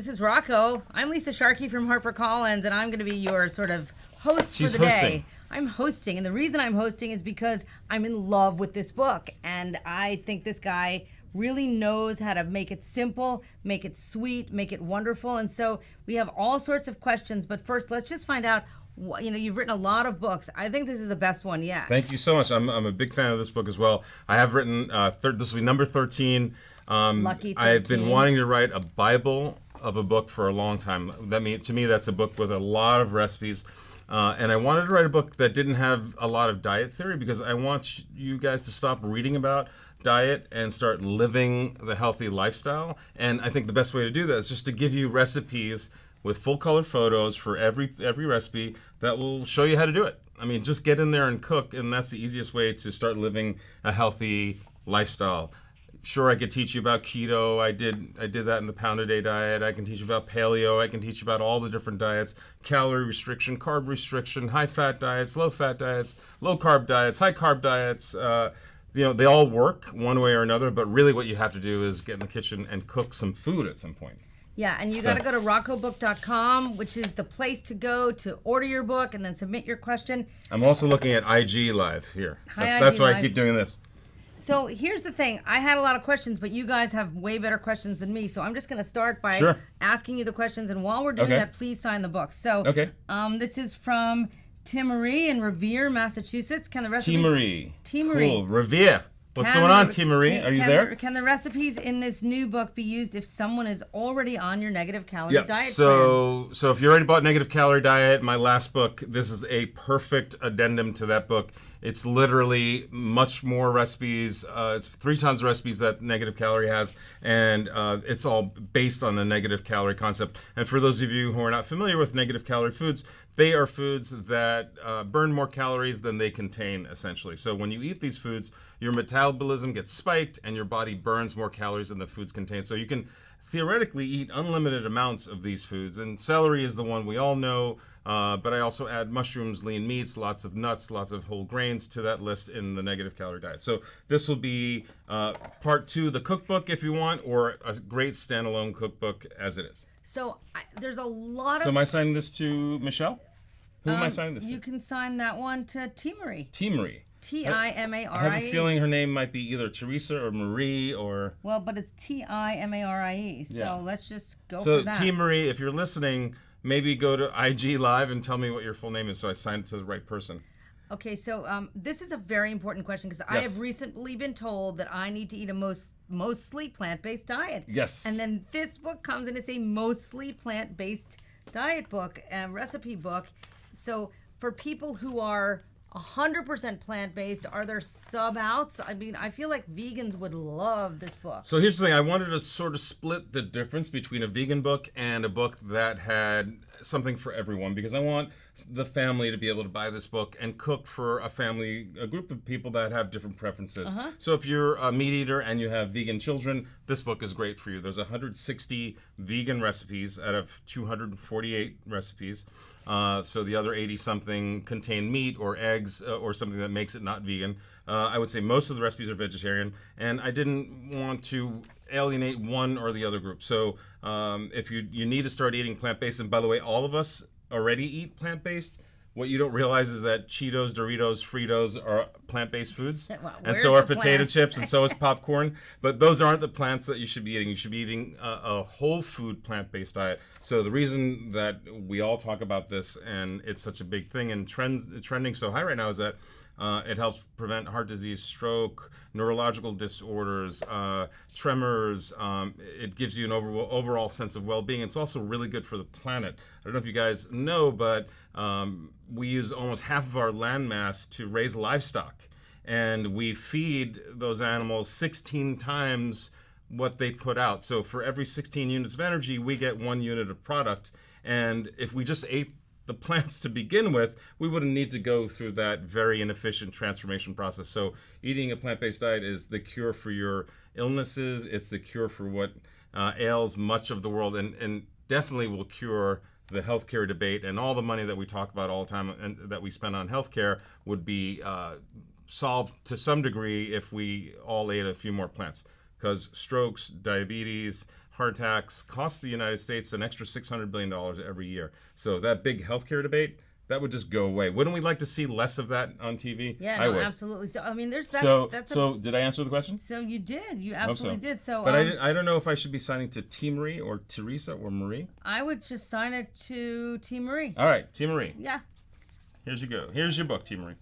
This is Rocco. I'm Lisa Sharkey from HarperCollins, and I'm going to be your sort of host She's for the hosting. day. I'm hosting, and the reason I'm hosting is because I'm in love with this book, and I think this guy really knows how to make it simple, make it sweet, make it wonderful. And so we have all sorts of questions, but first let's just find out. You've written a lot of books. I think this is the best one yet. Thank you so much. I'm a big fan of this book as well. I have written, this will be number 13. Lucky 13. I've been wanting to write a Bible of a book for a long time. To me, that's a book with a lot of recipes. And I wanted to write a book that didn't have a lot of diet theory because I want you guys to stop reading about diet and start living the healthy lifestyle. And I think the best way to do that is just to give you recipes with full color photos for every recipe that will show you how to do it. I mean, just get in there and cook, and that's the easiest way to start living a healthy lifestyle. Sure, I could teach you about keto. I did that in the pound a day diet. I can teach you about paleo. I can teach you about all the different diets: calorie restriction, carb restriction, high fat diets, low fat diets, low carb diets, high carb diets. They all work one way or another, but really what you have to do is get in the kitchen and cook some food at some point. Yeah, and you got to go to roccobook.com, which is the place to go to order your book and then submit your question. I'm also looking at IG Live here. Hi, That's IG why Live. I keep doing this. So here's the thing. I had a lot of questions, but you guys have way better questions than me. So I'm just going to start by Sure. asking you the questions. And while we're doing Okay. that, please sign the book. So Okay. This is from Tim Marie in Revere, Massachusetts. Can the recipes... T. Marie. T. Marie. Cool. Revere. What's Can going on, the- T. Marie? can- Are you can there? Can the recipes in this new book be used if someone is already on your negative calorie diet plan? So if you already bought Negative Calorie Diet, my last book, this is a perfect addendum to that book. It's literally much more recipes. It's 3 times the recipes that Negative Calorie has, and it's all based on the negative calorie concept. And for those of you who are not familiar with negative calorie foods, they are foods that burn more calories than they contain, essentially. So when you eat these foods, your metabolism gets spiked and your body burns more calories than the foods contain. So you can theoretically eat unlimited amounts of these foods, and celery is the one we all know, but I also add mushrooms, lean meats, lots of nuts, lots of whole grains to that list in the negative calorie diet. So this will be part 2, the cookbook if you want, or a great standalone cookbook as it is. So there's a lot of... So am I signing this to Michelle? Who am I signing this to? You can sign that one to T. Marie. T. Marie. T-I-M-A-R-I-E. I have a feeling her name might be either Teresa or Marie or... Well, but it's T-I-M-A-R-I-E, so Yeah. let's just go So for that. T. Marie, if you're listening, maybe go to IG Live and tell me what your full name is so I sign it to the right person. Okay, so this is a very important question because I Yes. have recently been told that I need to eat a mostly plant-based diet. Yes. And then this book comes and it's a mostly plant-based diet book, a recipe book. So for people who are 100% plant-based, are there sub-outs? I mean, I feel like vegans would love this book. So here's the thing. I wanted to sort of split the difference between a vegan book and a book that had something for everyone, because I want the family to be able to buy this book and cook for a group of people that have different preferences. So if you're a meat eater and you have vegan children, this book is great for you. There's 160 vegan recipes out of 248 recipes. So the other 80-something contain meat or eggs or something that makes it not vegan. I would say most of the recipes are vegetarian, and I didn't want to alienate one or the other group. So if you need to start eating plant-based, and by the way, all of us already eat plant-based. What you don't realize is that Cheetos, Doritos, Fritos are plant-based foods, Well, and where's so are the potato plants? chips, and so is popcorn. But those aren't the plants that you should be eating. You should be eating a whole food plant-based diet. So the reason that we all talk about this and it's such a big thing and trending so high right now is that it helps prevent heart disease, stroke, neurological disorders, tremors. It gives you an overall sense of well-being. It's also really good for the planet. I don't know if you guys know, but we use almost half of our land mass to raise livestock. And we feed those animals 16 times what they put out. So for every 16 units of energy, we get 1 unit of product. And if we just ate the plants to begin with, we wouldn't need to go through that very inefficient transformation process. So eating a plant-based diet is the cure for your illnesses. It's the cure for what ails much of the world, and definitely will cure the healthcare debate. And all the money that we talk about all the time and that we spend on healthcare would be solved to some degree if we all ate a few more plants. Because strokes, diabetes, heart attacks cost the United States an extra $600 billion every year. So that big healthcare debate, that would just go away. Wouldn't we like to see less of that on TV? Yeah, I no, would. absolutely. So I mean, there's that. So did I answer the question? So you did. You absolutely did. So, but I don't know if I should be signing to T. Marie or Teresa or Marie. I would just sign it to T. Marie. All right, T. Marie. Yeah. Here's your go. Here's your book, T. Marie.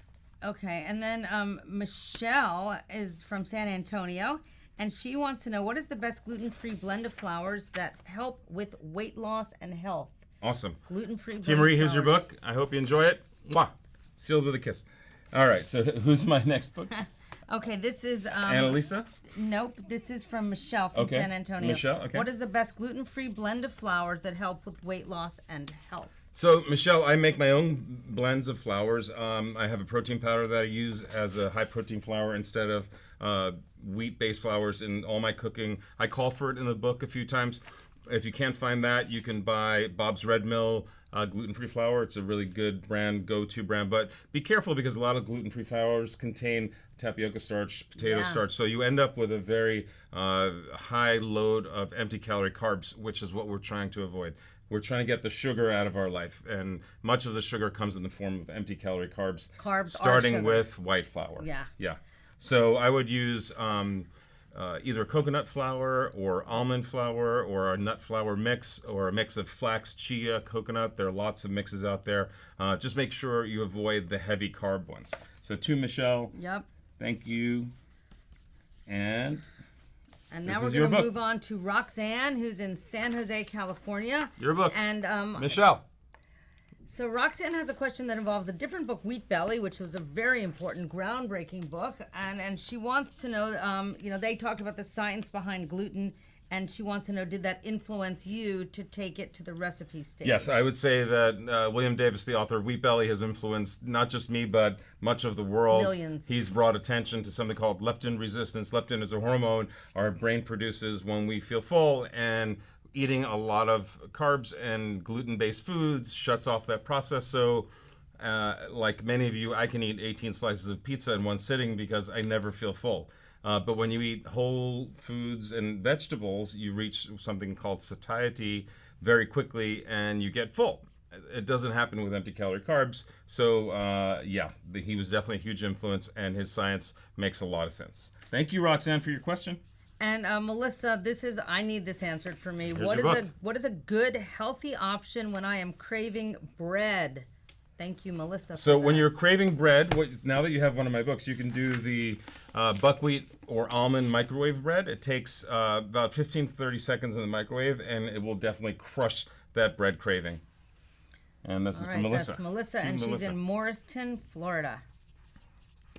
Okay, and then Michelle is from San Antonio, and she wants to know what is the best gluten-free blend of flours that help with weight loss and health. Awesome. Gluten-free. T. Marie, here's your book. I hope you enjoy it. Mwah. Sealed with a kiss. All right, so who's my next book? Okay, this is... Annalisa? Nope, this is from Michelle from San Antonio. Michelle, okay. What is the best gluten-free blend of flours that help with weight loss and health? So, Michelle, I make my own blends of flours. I have a protein powder that I use as a high-protein flour instead of wheat-based flours in all my cooking. I call for it in the book a few times. If you can't find that, you can buy Bob's Red Mill gluten-free flour. It's a really good brand, go-to brand. But be careful because a lot of gluten-free flours contain tapioca starch, potato starch. So you end up with a very high load of empty calorie carbs, which is what we're trying to avoid. We're trying to get the sugar out of our life, and much of the sugar comes in the form of empty calorie carbs. Carbs starting are sugar. with white flour. Yeah. Yeah. So I would use either coconut flour or almond flour or a nut flour mix or a mix of flax, chia, coconut. There are lots of mixes out there. Just make sure you avoid the heavy carb ones. So to Michelle. Yep. Thank you. And now we're going to move on to Roxanne, who's in San Jose, California. Your book. And Michelle. So Roxanne has a question that involves a different book, Wheat Belly, which was a very important, groundbreaking book, and she wants to know, they talked about the science behind gluten, and she wants to know, did that influence you to take it to the recipe stage? Yes, I would say that William Davis, the author of Wheat Belly, has influenced not just me, but much of the world. Millions. He's brought attention to something called leptin resistance. Leptin is a hormone our brain produces when we feel full, and eating a lot of carbs and gluten-based foods shuts off that process. So, like many of you, I can eat 18 slices of pizza in one sitting because I never feel full. But when you eat whole foods and vegetables, you reach something called satiety very quickly and you get full. It doesn't happen with empty calorie carbs. So, he was definitely a huge influence, and his science makes a lot of sense. Thank you, Roxanne, for your question. And Melissa, I need this answered for me. Here's What is a good, healthy option when I am craving bread? Thank you, Melissa. So when you're craving bread, now that you have one of my books, you can do the buckwheat or almond microwave bread. It takes about 15 to 30 seconds in the microwave, and it will definitely crush that bread craving. And this is from Melissa. That's Melissa, and she's in Morriston, Florida.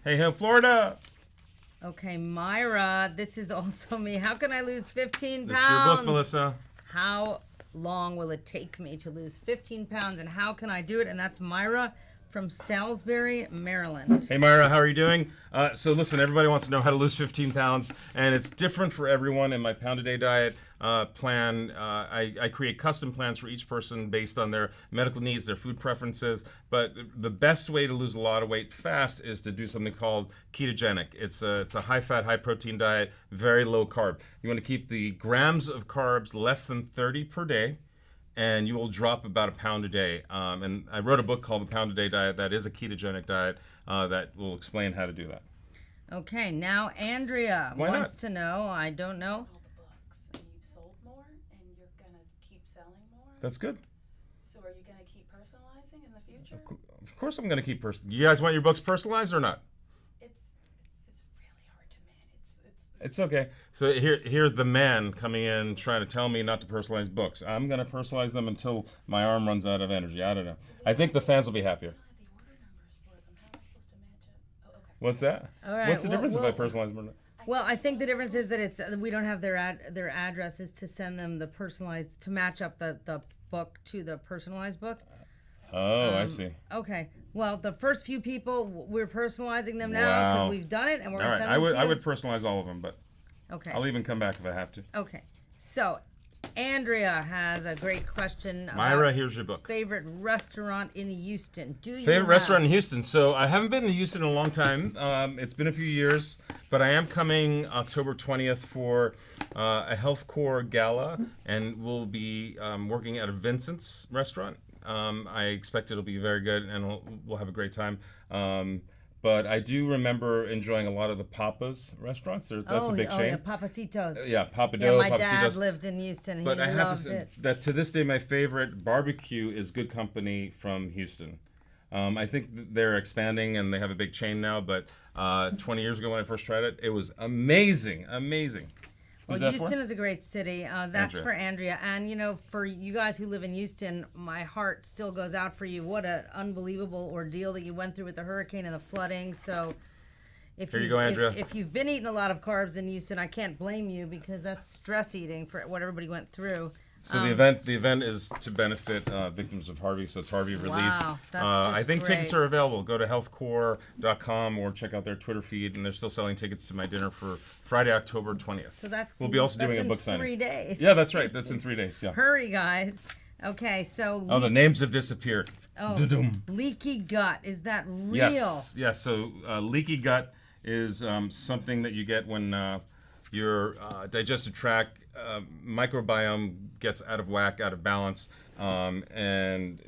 Hey, Florida! Okay, Myra, this is also me. How can I lose 15 pounds? This is your book, Melissa. How long will it take me to lose 15 pounds, and how can I do it? And that's Myra from Salisbury, Maryland. Hey, Myra, how are you doing? So listen, everybody wants to know how to lose 15 pounds, and it's different for everyone. In my pound-a-day diet plan, I create custom plans for each person based on their medical needs, their food preferences, but the best way to lose a lot of weight fast is to do something called ketogenic. It's a high-fat, high-protein diet, very low carb. You want to keep the grams of carbs less than 30 per day, and you will drop about a pound a day. And I wrote a book called The Pound a Day Diet that is a ketogenic diet that will explain how to do that. Okay, now Andrea wants to know, I don't know. All the books, and you've sold more, and you're going to keep selling more? That's good. So are you going to keep personalizing in the future? Of course I'm going to keep You guys want your books personalized or not? It's really hard to manage. It's okay. So here's the man coming in trying to tell me not to personalize books. I'm going to personalize them until my arm runs out of energy. I don't know. I think the fans will be happier. I don't have the order numbers for them. How am I supposed to match up? Oh, okay. What's that? All right, What's the difference if I personalize them or not? Well, I think the difference is that we don't have their addresses to send them the personalized, to match up the book to the personalized book. Oh, I see. Okay. Well, the first few people, we're personalizing them now because we've done it, and we're going to send them to you. I would personalize all of them, but okay. I'll even come back if I have to. Okay. So, Andrea has a great question. Myra, here's your book. Favorite restaurant in Houston? Favorite restaurant in Houston. So I haven't been to Houston in a long time. It's been a few years, but I am coming October 20th for a health core gala, and we'll be working at a Vincent's restaurant. I expect it'll be very good, and we'll have a great time. But I do remember enjoying a lot of the Papa's restaurants. That's a big chain. Yeah, Papacitos. Yeah, Papado, Yeah, my dad Papacitos. lived in Houston. But He I have to loved say it. that to this day, my favorite barbecue is Good Company from Houston. I think they're expanding and they have a big chain now, but 20 years ago when I first tried it, it was amazing, amazing. Well, Who's that Houston for? is a great city. That's Andrea. for Andrea. And, you know, for you guys who live in Houston, my heart still goes out for you. What an unbelievable ordeal that you went through with the hurricane and the flooding. So if Here you go, Andrea. If you've been eating a lot of carbs in Houston, I can't blame you because that's stress eating for what everybody went through. So the event is to benefit victims of Harvey, so it's Harvey Relief. Wow, that's I just think tickets great. are available. Go to healthcore.com or check out their Twitter feed, and they're still selling tickets to my dinner for Friday, October 20th. So we'll be also that's doing a in book signing. 3 days. Yeah, that's right. That's in 3 days. Yeah. Hurry, guys. Okay, so Oh, the names have disappeared. Doo-doom. leaky gut, is that real? Yes. So leaky gut is something that you get when your digestive tract microbiome gets out of whack, out of balance, and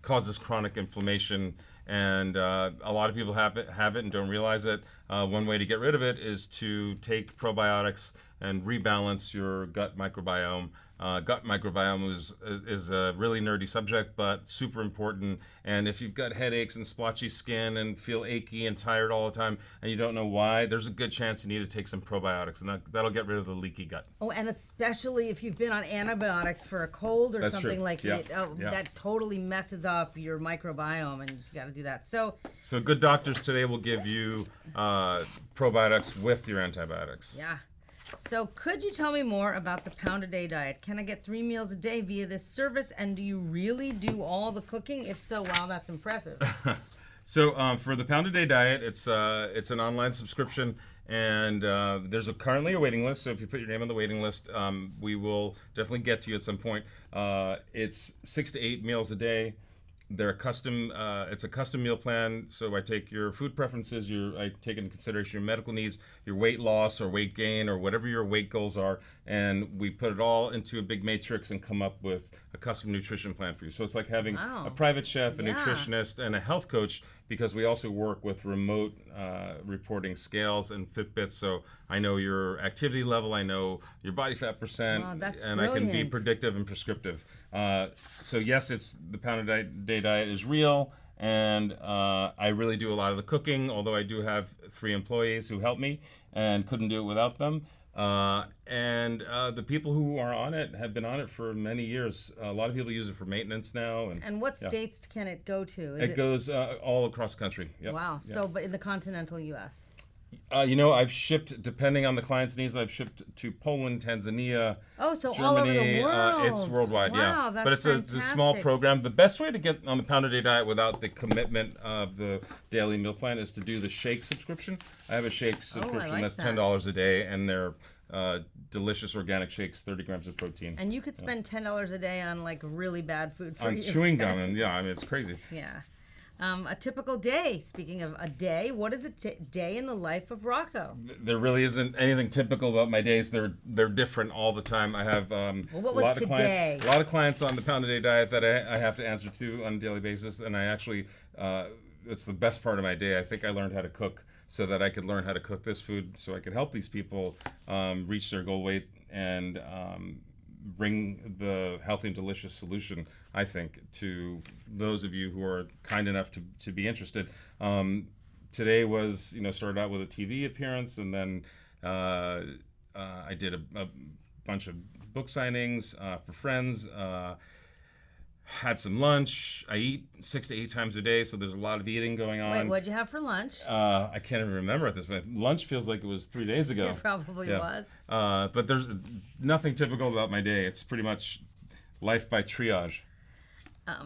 causes chronic inflammation. And a lot of people have it and don't realize it. One way to get rid of it is to take probiotics and rebalance your gut microbiome. Gut microbiome is a really nerdy subject, but super important. And if you've got headaches and splotchy skin and feel achy and tired all the time and you don't know why, there's a good chance you need to take some probiotics, and that'll get rid of the leaky gut. Oh, and especially if you've been on antibiotics for a cold or That's something true. like Yeah. it, Yeah. that totally messes up your microbiome, and you just got to do that. So, So good doctors today will give you probiotics with your antibiotics. yeah. So, could you tell me more about the pound a day diet? Can I get 3 meals a day via this service? And do you really do all the cooking? If so, wow, that's impressive. So for the Pound a Day diet, it's an online subscription, and there's currently a waiting list. So if you put your name on the waiting list, we will definitely get to you at some point. It's 6 to 8 meals a day. They're custom. It's a custom meal plan. So I take your food preferences. I take into consideration your medical needs, your weight loss or weight gain, or whatever your weight goals are, and we put it all into a big matrix and come up with a custom nutrition plan for you. So it's like having Wow. a private chef, a Yeah. nutritionist, and a health coach, because we also work with remote reporting scales and Fitbits. So I know your activity level, I know your body fat percent, Wow, that's and I can be brilliant. predictive and prescriptive. So yes, it's the Pound a Day diet is real, and I really do a lot of the cooking, although I do have 3 employees who help me and couldn't do it without them. And the people who are on it have been on it for many years. A lot of people use it for maintenance now. And what states can it go to? Is It goes all across the country. Yep. Wow. Yep. So, but in the continental U.S. I've shipped, depending on the client's needs, I've shipped to Poland, Tanzania, Oh, so Germany. all over the world. It's worldwide, yeah. Wow, that's But it's a small fantastic. program. The best way to get on the Pound a Day diet without the commitment of the daily meal plan is to do the shake subscription. I have a shake subscription like that's that. $10 a day, and they're delicious organic shakes, 30 grams of protein. And you could spend $10 a day on like really bad food for On you. chewing gum, and yeah, I mean, it's crazy. Yeah. A typical day. Speaking of a day, what is a day in the life of Rocco? There really isn't anything typical about my days. They're different all the time. I have what a was lot of today? clients. A lot of clients on the Pound a Day diet that I have to answer to on a daily basis, and I actually it's the best part of my day. I think I learned how to cook so that I could learn how to cook this food, so I could help these people reach their goal weight and bring the healthy and delicious solution, I think, to those of you who are kind enough to be interested. Today was, started out with a TV appearance, and then I did a bunch of book signings for friends, had some lunch. I eat 6 to 8 times a day, so there's a lot of eating going on. Wait, what'd you have for lunch? I can't even remember at this point. Lunch feels like it was 3 days ago. It probably Yeah. was. But there's nothing typical about my day. It's pretty much life by triage.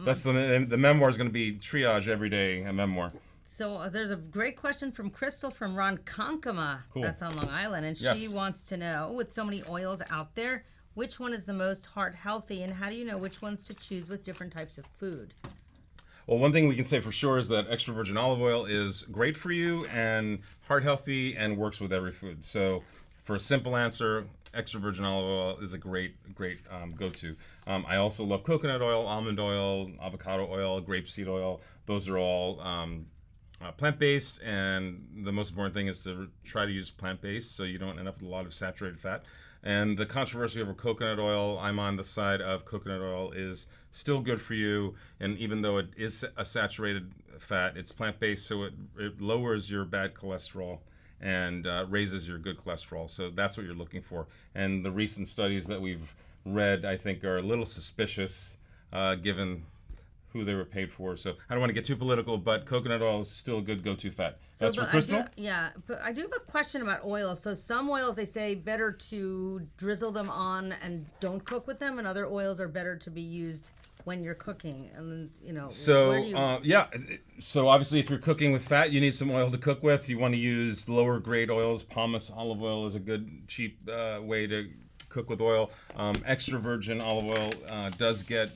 That's the memoir is going to be triage every day, a memoir. So there's a great question from Crystal from Ronkonkoma. Cool. That's on Long Island. And she Yes. wants to know, with so many oils out there, which one is the most heart healthy, and how do you know which ones to choose with different types of food? Well, one thing we can say for sure is that extra virgin olive oil is great for you and heart healthy and works with every food. So for a simple answer, extra virgin olive oil is a great go-to. I also love coconut oil, almond oil, avocado oil, grapeseed oil. Those are all plant-based, and the most important thing is to try to use plant-based so you don't end up with a lot of saturated fat. And the controversy over coconut oil, I'm on the side of coconut oil is still good for you, and even though it is a saturated fat, it's plant-based, so it lowers your bad cholesterol and raises your good cholesterol. So that's what you're looking for. And the recent studies that we've read, I think, are a little suspicious given who they were paid for. So I don't want to get too political, but coconut oil is still a good go-to fat. So That's for Crystal? But I do have a question about oils. So some oils, they say better to drizzle them on and don't cook with them, and other oils are better to be used when you're cooking. And, you know, So, so obviously if you're cooking with fat, you need some oil to cook with. You want to use lower grade oils. Palmist olive oil is a good, cheap way to cook with oil. Extra virgin olive oil does get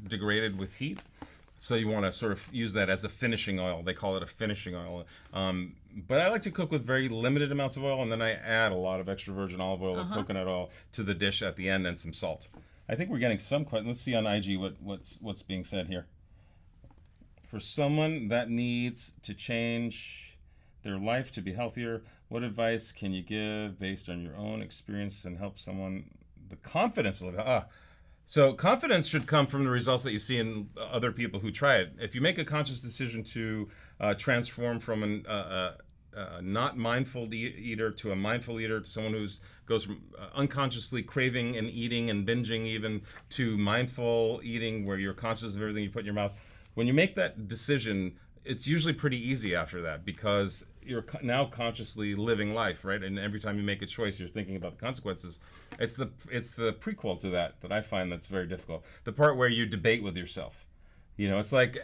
degraded with heat. So you want to sort of use that as a finishing oil. They call it a finishing oil. But I like to cook with very limited amounts of oil, and then I add a lot of extra virgin olive oil or coconut oil to the dish at the end and some salt. I think we're getting some questions. Let's see on IG what's being said here. For someone that needs to change their life to be healthier, what advice can you give based on your own experience and help someone the confidence to live? So confidence should come from the results that you see in other people who try it. If you make a conscious decision to transform from a not mindful eater to a mindful eater, to someone who goes from unconsciously craving and eating and binging even to mindful eating where you're conscious of everything you put in your mouth, when you make that decision, it's usually pretty easy after that because you're now consciously living life, right? And every time you make a choice, you're thinking about the consequences. It's the prequel to that I find that's very difficult. The part where you debate with yourself. You know, it's like,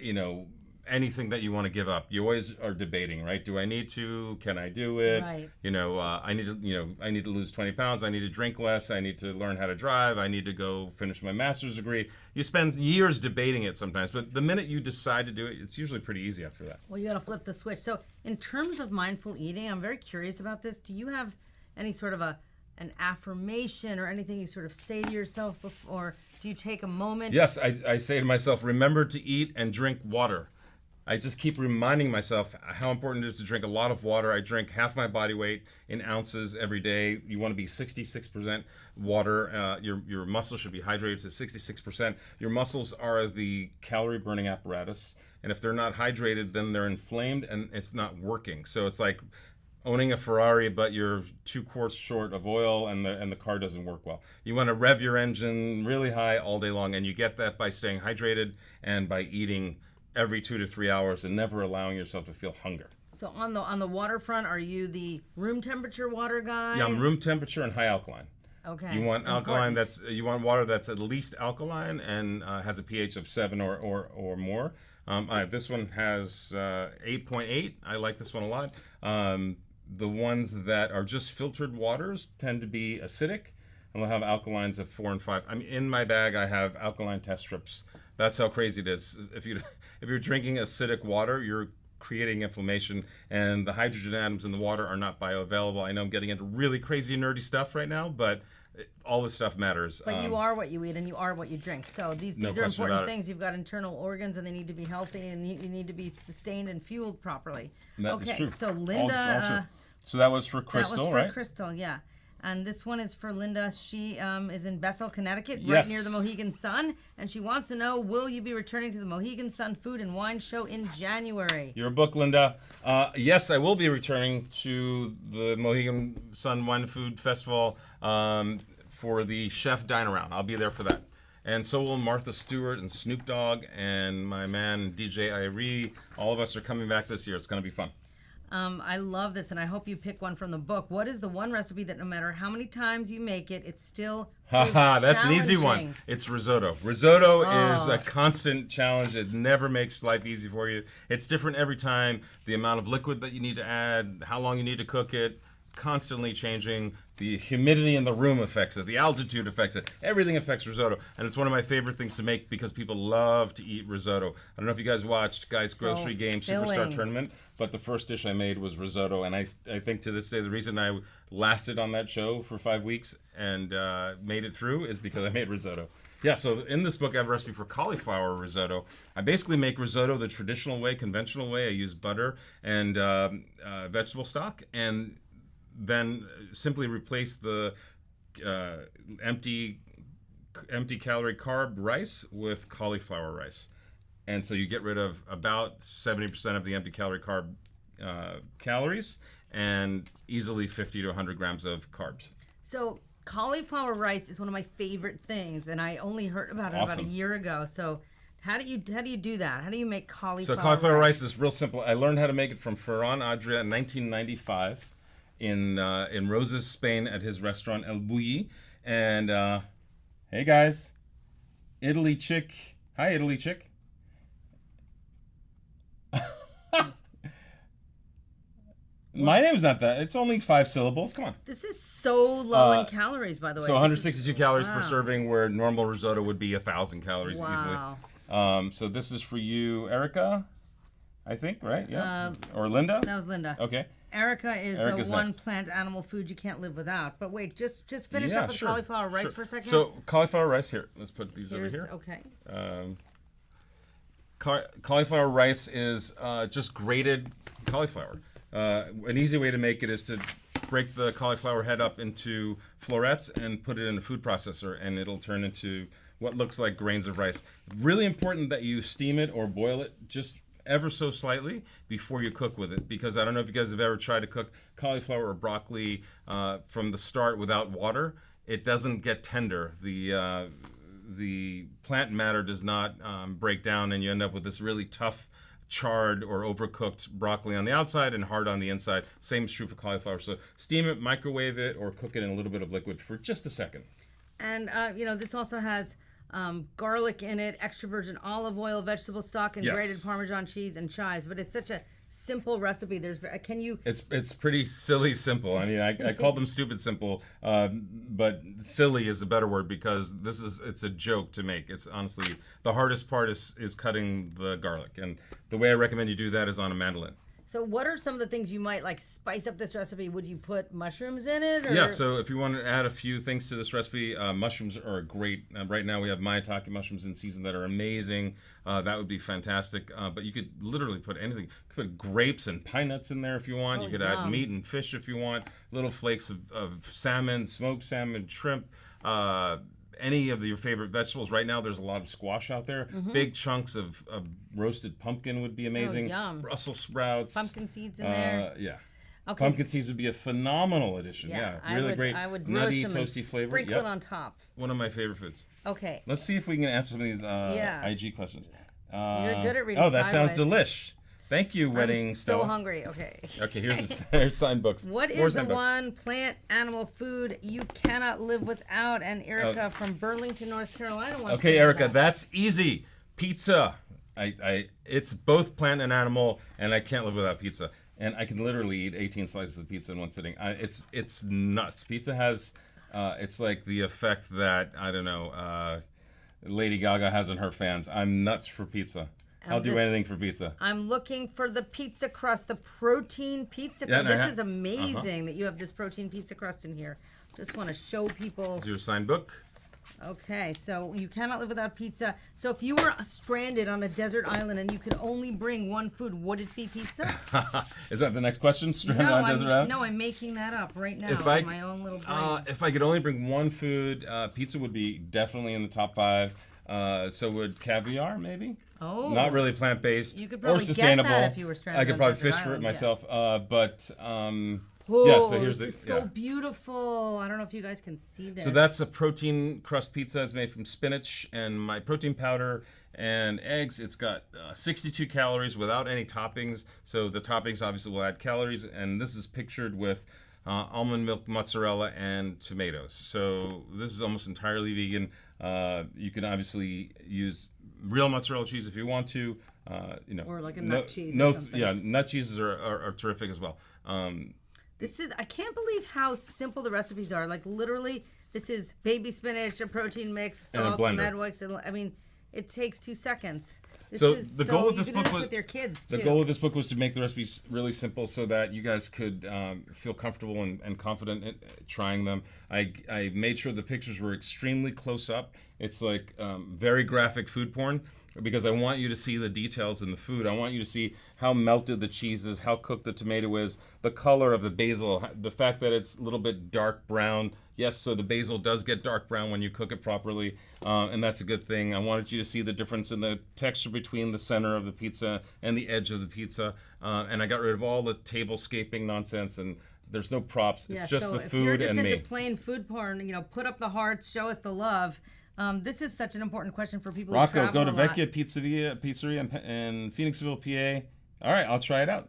you know, anything that you want to give up, you always are debating, right? Do I need to? Can I do it? Right. You know, I need to lose 20 pounds. I need to drink less. I need to learn how to drive. I need to go finish my master's degree. You spend years debating it sometimes, but the minute you decide to do it, it's usually pretty easy after that. Well, you got to flip the switch. So in terms of mindful eating, I'm very curious about this. Do you have any sort of an affirmation or anything you sort of say to yourself before? Do you take a moment? Yes, I say to myself, remember to eat and drink water. I just keep reminding myself how important it is to drink a lot of water. I drink half my body weight in ounces every day. You want to be 66% water. Your muscles should be hydrated to 66%. Your muscles are the calorie burning apparatus. And if they're not hydrated, then they're inflamed and it's not working. So it's like owning a Ferrari, but you're 2 quarts short of oil and the car doesn't work well. You want to rev your engine really high all day long, and you get that by staying hydrated and by eating every 2 to 3 hours and never allowing yourself to feel hunger. So on the waterfront, are you the room temperature water guy? Yeah, I'm room temperature and high alkaline. Okay. You want alkaline you want water that's at least alkaline and has a pH of 7 or more. This one has 8.8. I like this one a lot. The ones that are just filtered waters tend to be acidic, and will have alkalines of 4 and 5. I mean, in my bag I have alkaline test strips. That's how crazy it is. If you're drinking acidic water, you're creating inflammation, and the hydrogen atoms in the water are not bioavailable. I know I'm getting into really crazy nerdy stuff right now, but all this stuff matters. But you are what you eat, and you are what you drink. So these are important things. You've got internal organs, and they need to be healthy, and you need to be sustained and fueled properly. That is true. So Linda, so that was for Crystal, that was for right? Crystal, yeah. And this one is for Linda. She is in Bethel, Connecticut, right Yes. near the Mohegan Sun. And she wants to know, will you be returning to the Mohegan Sun Food and Wine Show in January? Your book, Linda. Yes, I will be returning to the Mohegan Sun Wine and Food Festival for the Chef Dine-Around. I'll be there for that. And so will Martha Stewart and Snoop Dogg and my man DJ Irie. All of us are coming back this year. It's going to be fun. I love this, and I hope you pick one from the book. What is the one recipe that no matter how many times you make it, it's still that's an easy one. It's risotto. Risotto is a constant challenge. It never makes life easy for you. It's different every time. The amount of liquid that you need to add, how long you need to cook it, constantly changing. The humidity in the room affects it. The altitude affects it. Everything affects risotto. And it's one of my favorite things to make because people love to eat risotto. I don't know if you guys watched Guy's Grocery Game Superstar Tournament, but the first dish I made was risotto. And I think to this day, the reason I lasted on that show for 5 weeks and made it through is because I made risotto. Yeah, so in this book, I have a recipe for cauliflower risotto. I basically make risotto the traditional way, conventional way. I use butter and vegetable stock, and then simply replace the empty calorie carb rice with cauliflower rice. And so you get rid of about 70% of the empty calorie carb calories and easily 50 to 100 grams of carbs. So cauliflower rice is one of my favorite things, and I only heard about it about a year ago. So how do you do that? How do you make cauliflower rice? So cauliflower rice is real simple. I learned how to make it from Ferran Adria in 1995 in Roses, Spain, at his restaurant El Bulli. And hey guys, Italy Chick. Hi, Italy Chick. My name's not that. It's only 5 syllables. Come on. This is so low in calories, by the way. So 162 calories per serving, where normal risotto would be 1,000 calories easily. So this is for you, Erica, I think, right? Yeah. Or Linda? That was Linda. Okay. Erica's the one next. plant animal food you can't live without. But wait, just finish up with cauliflower rice for a second. So cauliflower rice, here. Let's put these over here. Okay. Cauliflower rice is just grated cauliflower. An easy way to make it is to break the cauliflower head up into florets and put it in a food processor, and it'll turn into what looks like grains of rice. Really important that you steam it or boil it just ever so slightly before you cook with it, because I don't know if you guys have ever tried to cook cauliflower or broccoli from the start without water. It doesn't get tender. The plant matter does not break down, and you end up with this really tough, charred or overcooked broccoli on the outside and hard on the inside. Same is true for cauliflower. So steam it, microwave it, or cook it in a little bit of liquid for just a second. And this also has garlic in it, extra virgin olive oil, vegetable stock, and grated Parmesan cheese and chives. But it's such a simple recipe. It's pretty silly simple. I mean, I call them stupid simple, but silly is a better word, because it's a joke to make. It's honestly the hardest part is cutting the garlic, and the way I recommend you do that is on a mandolin. So what are some of the things you might spice up this recipe? Would you put mushrooms in it? Or? Yeah, so if you want to add a few things to this recipe, mushrooms are great. Right now we have maitake mushrooms in season that are amazing. That would be fantastic. But you could literally put anything. You could put grapes and pine nuts in there if you want. You could add meat and fish if you want. Little flakes of salmon, smoked salmon, shrimp. Any of your favorite vegetables. Right now there's a lot of squash out there. Big chunks of roasted pumpkin would be amazing. Yum. Brussels sprouts. Pumpkin seeds in there. Yeah. Okay. Pumpkin seeds would be a phenomenal addition. Really great. I would nutty, roast them toasty and flavor. Sprinkle it on top. One of my favorite foods. Okay. Let's see if we can answer some of these IG questions. You're good at reading. Oh, that sideways. sounds delish. Thank you, wedding I'm Stella. so hungry. Okay. Okay, here's sign books. What is the one plant animal food you cannot live without? And Erica from Burlington, North Carolina wants Okay, to Erica, that's easy. Pizza. It's both plant and animal, and I can't live without pizza. And I can literally eat 18 slices of pizza in one sitting. It's nuts. Pizza has it's like the effect that Lady Gaga has on her fans. I'm nuts for pizza. I'll do anything for pizza. I'm looking for the pizza crust, the protein pizza crust. This is amazing that you have this protein pizza crust in here. Just want to show people. Here's your signed book. Okay, so you cannot live without pizza. So if you were stranded on a desert island and you could only bring one food, would it be pizza? Is that the next question? Stranded on a desert island? No, I'm making that up right now in my own little brain. If I could only bring one food, pizza would be definitely in the top 5. So would caviar, maybe? Oh. Not really plant-based you could probably or sustainable. Get that if you were stranded I could probably fish for it myself. So here's this is so beautiful. I don't know if you guys can see this. So that's a protein crust pizza. It's made from spinach and my protein powder and eggs. It's got 62 calories without any toppings. So the toppings obviously will add calories. And this is pictured with almond milk, mozzarella, and tomatoes. So this is almost entirely vegan. You can obviously use real mozzarella cheese if you want to. Or like a nut cheese or something. Yeah, nut cheeses are terrific as well. I can't believe how simple the recipes are. Like literally, this is baby spinach, a protein mix, And a salt, some blender. egg whites. I mean, it takes 2 seconds. This So is the goal with you this can do book this was with your kids too. the goal of this book was to make the recipes really simple so that you guys could feel comfortable and confident in trying them. I made sure the pictures were extremely close up. It's like very graphic food porn because I want you to see the details in the food. I want you to see how melted the cheese is, how cooked the tomato is, the color of the basil, the fact that it's a little bit dark brown. Yes, so the basil does get dark brown when you cook it properly, and that's a good thing. I wanted you to see the difference in the texture between the center of the pizza and the edge of the pizza, and I got rid of all the tablescaping nonsense, and there's no props. It's just so the if you're food just and into me. plain food porn, put up the hearts, show us the love. This is such an important question for people who Rocco, travel go to a lot. Vecchia Pizzeria in Phoenixville, PA. All right, I'll try it out.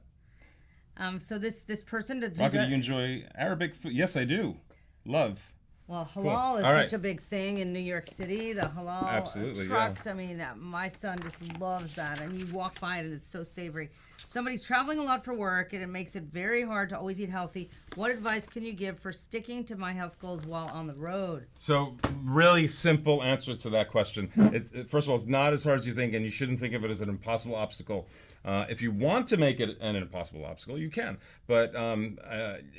So this person does Rocco, do you enjoy Arabic food? Yes, I do. Love. Well, halal Cool. is All such right. a big thing in New York City. The halal Absolutely, trucks. I mean, my son just loves that. And you walk by it and it's so savory. Somebody's traveling a lot for work and it makes it very hard to always eat healthy. What advice can you give for sticking to my health goals while on the road? So, really simple answer to that question. First of all, it's not as hard as you think, and you shouldn't think of it as an impossible obstacle. If you want to make it an impossible obstacle, you can. But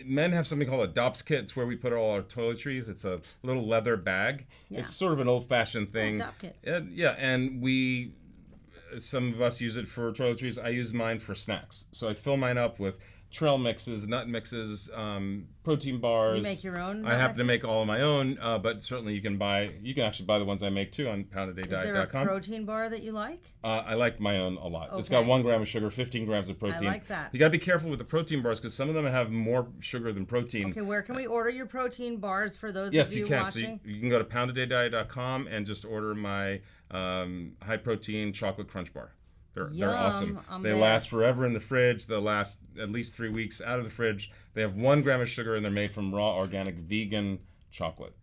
men have something called a DOPS kit. It's where we put all our toiletries. It's a little leather bag. Yeah. It's sort of an old-fashioned thing. DOP kit. Yeah, and some of us use it for toiletries. I use mine for snacks. So I fill mine up with trail mixes, nut mixes, protein bars. You make your own I nut happen to mixes? make all of my own, but certainly you can actually buy the ones I make too on Is there a poundadaydiet.com. protein bar that you like? I like my own a lot. It's Okay. got 1 gram of sugar, 15 grams of protein. like that. You got to be careful with the protein bars because some of them have more sugar than protein. Okay, where can we order your protein bars for those Yes, of you you can. watching? So you can go to poundadaydiet.com and just order my high protein chocolate crunch bar. They're Yum, awesome. I'm They there. last forever in the fridge. They'll last at least 3 weeks out of the fridge. They have 1 gram of sugar and they're made from raw, organic, vegan chocolate.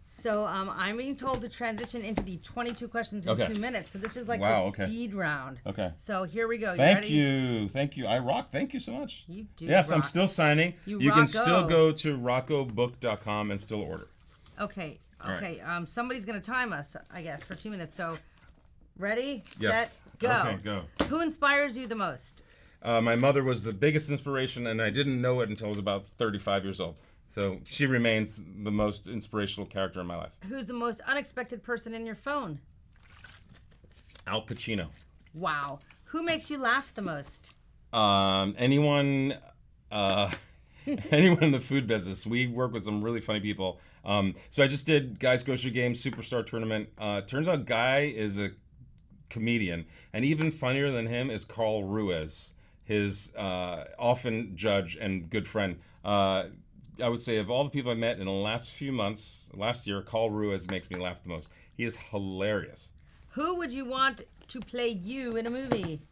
So I'm being told to transition into the 22 questions in Okay. 2 minutes. So this is like Wow, the okay. speed round. Okay. So here we go. Thank ready? you. I rock. Thank you so much. You do Yes, I'm rock. still signing. You can rocko. still go to roccobook.com and still order. Okay. right. Okay. Somebody's gonna time us, I guess, for 2 minutes. So ready, Yes. set, go. Okay, go. Who inspires you the most? My mother was the biggest inspiration, and I didn't know it until I was about 35 years old. So she remains the most inspirational character in my life. Who's the most unexpected person in your phone? Al Pacino. Wow. Who makes you laugh the most? Anyone in the food business. We work with some really funny people. So I just did Guy's Grocery Game Superstar Tournament. Turns out Guy is a comedian, and even funnier than him is Carl Ruiz, his often judge and good friend. I would say of all the people I met in the last year, Carl Ruiz makes me laugh the most. He is hilarious. Who would you want to play you in a movie?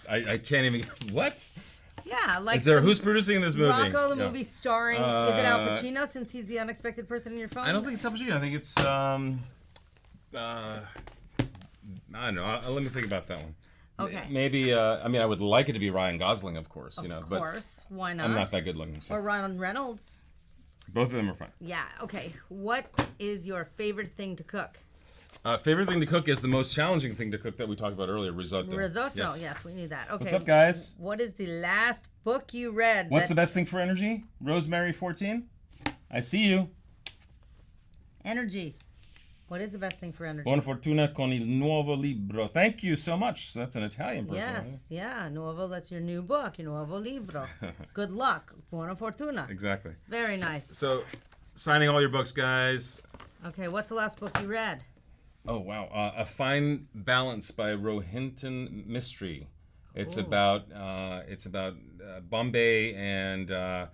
I can't even. What? Yeah, like Is there who's producing this movie? Rocco, the Yeah. movie starring. Is it Al Pacino since he's the unexpected person in your phone? I don't think it's Al Pacino. I think it's I don't know. Let me think about that one. Okay. Maybe. I mean, I would like it to be Ryan Gosling, of course. Of but course. Why not? I'm not that good looking. So. Or Ryan Reynolds. Both of them are fine. Yeah. Okay. What is your favorite thing to cook? Favorite thing to cook is the most challenging thing to cook that we talked about earlier, risotto. Risotto. Yes, we need that. Okay. What's up, guys? What is the last book you read? What's the best thing for energy? Rosemary 14. I see you. Energy. What is the best thing for energy? Buona fortuna con il nuovo libro. Thank you so much. That's an Italian person. Yes. Yeah. Nuovo. That's your new book. Your nuovo libro. Good luck. Buona fortuna. Exactly. Very nice. So, signing all your books, guys. Okay. What's the last book you read? Oh wow, A Fine Balance by Rohinton Mistry. It's about Bombay and the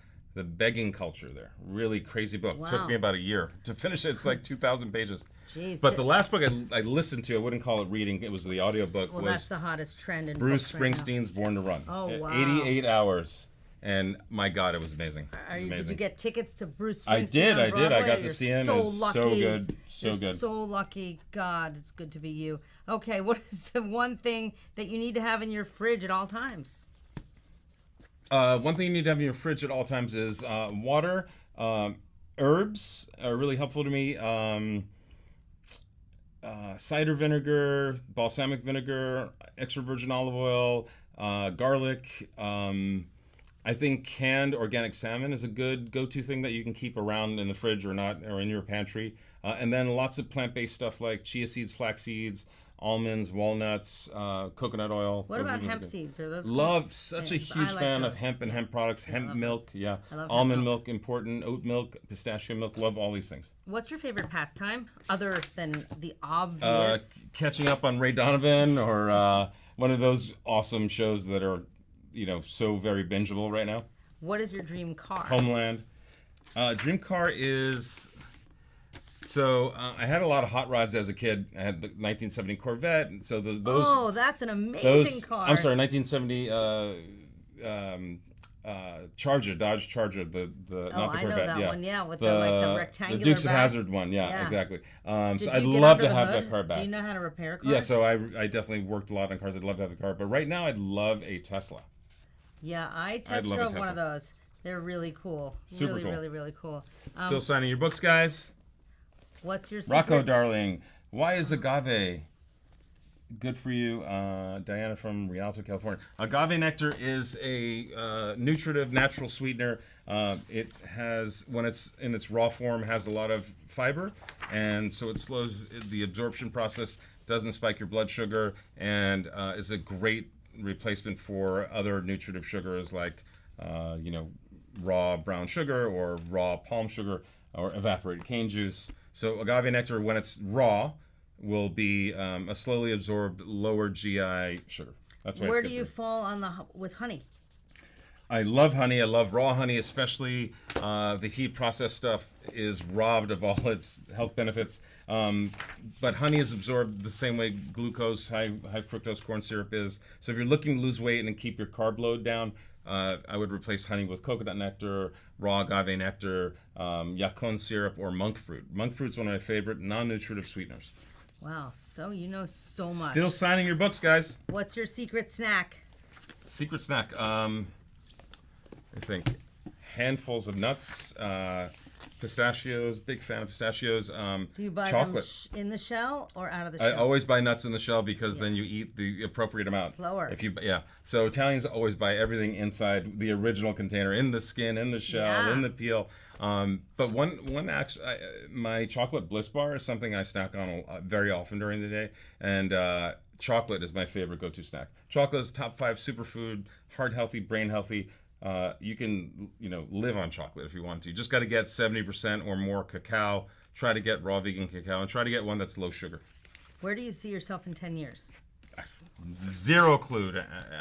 begging culture there. Really crazy book. Wow. Took me about a year to finish it. It's like 2,000 pages. Jeez. But the last book I listened to, I wouldn't call it reading. It was the audiobook. Well, was that's the hottest trend in Bruce books right now. Springsteen's Born to Run. Oh, wow. 88 hours. And my God, it was amazing. Did you get tickets to Bruce Springsteen I did. on I Broadway? got to You're see him. So It was lucky. so good. So You're good. so lucky. God, it's good to be you. Okay, what is the one thing that you need to have in your fridge at all times? One thing you need to have in your fridge at all times is water. Herbs are really helpful to me. Cider vinegar, balsamic vinegar, extra virgin olive oil, garlic. I think canned organic salmon is a good go-to thing that you can keep around in the fridge or not, or in your pantry. And then lots of plant-based stuff like chia seeds, flax seeds, almonds, walnuts, coconut oil. What about hemp seeds? Are those Love, such a Yes, huge I like fan of those. hemp and hemp products. Hemp love milk, those. yeah. I love hemp Almond milk. milk, important. Oat milk, pistachio milk. Love all these things. What's your favorite pastime other than the obvious? Catching up on Ray Donovan or one of those awesome shows that are, so very bingeable right now. What is your dream car? Homeland. Dream car is. So I had a lot of hot rods as a kid. I had the 1970 Corvette, and so those. Oh, that's an amazing car. I'm sorry, 1970 Charger, Dodge Charger, the not the I Corvette, know that yeah, one, yeah, with the rectangular the Dukes of back. Hazzard one, yeah, Yeah. exactly. Did So I'd you get love under to the have hood? that car back. Do you know how to repair cars? Yeah, so I definitely worked a lot on cars. I'd love to have the car, but right now I'd love a Tesla. Yeah, I I'd test love a drove one Tesla. of those. They're really cool. Super really, cool. really, really cool. Still signing your books, guys. What's your secret? Rocco, darling, why is agave good for you? Diana from Rialto, California. Agave nectar is a nutritive, natural sweetener. It has, when it's in its raw form, has a lot of fiber, and so it slows the absorption process, doesn't spike your blood sugar, and is a great replacement for other nutritive sugars like, raw brown sugar or raw palm sugar or evaporated cane juice. So agave nectar, when it's raw, will be a slowly absorbed lower GI sugar. That's why Where it's do good you for fall with honey? I love honey. I love raw honey, especially the heat processed stuff is robbed of all its health benefits. But honey is absorbed the same way glucose, high fructose corn syrup is. So if you're looking to lose weight and keep your carb load down, I would replace honey with coconut nectar, raw agave nectar, yacon syrup, or monk fruit. Monk fruit's one of my favorite non-nutritive sweeteners. Wow, so you know so much. Still signing your books, guys. What's your secret snack? Secret snack. I think handfuls of nuts, pistachios. Big fan of pistachios. Do you buy chocolate. them in the shell or out of the I shell? always buy nuts in the shell because then you eat the appropriate amount. Slower. So Italians always buy everything inside the original container, in the skin, in the shell, Yeah. in the peel. But one actually, my chocolate Bliss bar is something I snack on very often during the day, and chocolate is my favorite go-to snack. Chocolate is top 5 superfood, heart healthy, brain healthy. You can live on chocolate if you want to. You just got to get 70% or more cacao. Try to get raw vegan cacao and try to get one that's low sugar. Where do you see yourself in 10 years? Zero clue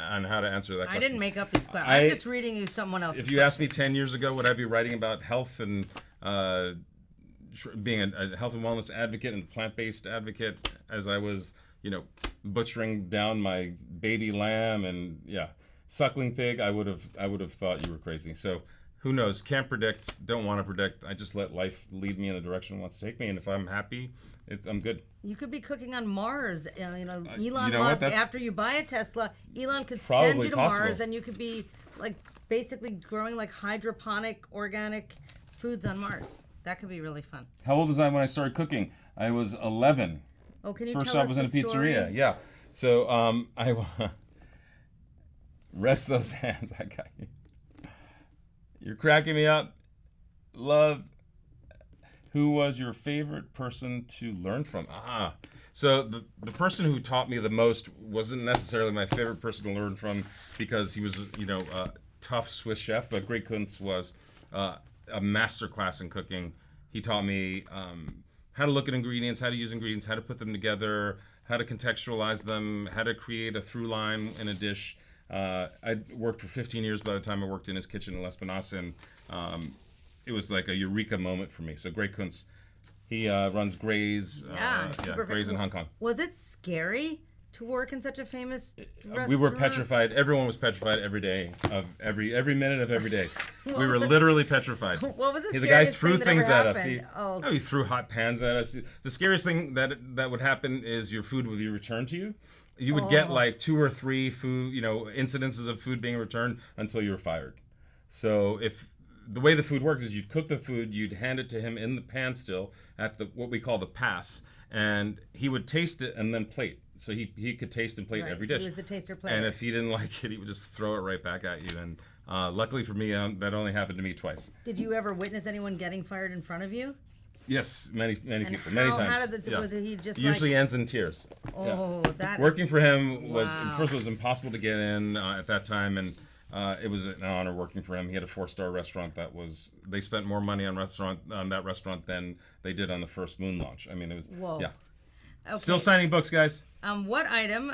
on how to answer that question. I didn't make up these questions. I'm just reading you someone else's. If you asked me 10 years ago, would I be writing about health and being a health and wellness advocate and plant-based advocate as I was, butchering down my baby lamb and suckling pig, I would have thought you were crazy. So who knows? Can't predict. Don't want to predict. I just let life lead me in the direction it wants to take me, and if I'm happy, I'm good. You could be cooking on Mars. Elon what? Musk, That's after you buy a Tesla, Elon could probably send you to possible. Mars, and you could be basically growing hydroponic organic foods on Mars. That could be really fun. How old was I when I started cooking? I was 11. Oh, can you First tell job us was in a the story? pizzeria. Yeah. So I rest those hands. I got you. You're cracking me up. Love. Who was your favorite person to learn from? So the person who taught me the most wasn't necessarily my favorite person to learn from because he was, a tough Swiss chef, but Greg Kuntz was a master class in cooking. He taught me how to look at ingredients, how to use ingredients, how to put them together, how to contextualize them, how to create a through line in a dish. I worked for 15 years by the time I worked in his kitchen in L'Espinasse, and it was like a eureka moment for me. So Greg Kuntz, he runs Gray's, Super Gray's in Hong Kong. Was it scary to work in such a famous restaurant? We were petrified. Everyone was petrified every day of every minute of every day. We were literally petrified. What was the The guy scariest threw thing that things ever at us. happened? He threw hot pans at us. The scariest thing that would happen is your food would be returned to you. You would get like 2 or 3 food, incidences of food being returned until you were fired. So if the way the food works is you'd cook the food, you'd hand it to him in the pan still at what we call the pass, and he would taste it and then plate. So he could taste and plate every dish. He was the taster player. And if he didn't like it, he would just throw it right back at you. And luckily for me, that only happened to me twice. Did you ever witness anyone getting fired in front of you? Yes, many And people, many times. How did was it he just usually ends in tears. Oh, that Working for him was wow. first, it was impossible to get in at that time, and it was an honor working for him. He had a 4-star restaurant they spent more money on that restaurant than they did on the first moon launch. I mean, it was Whoa. Okay. Still signing books, guys. What item,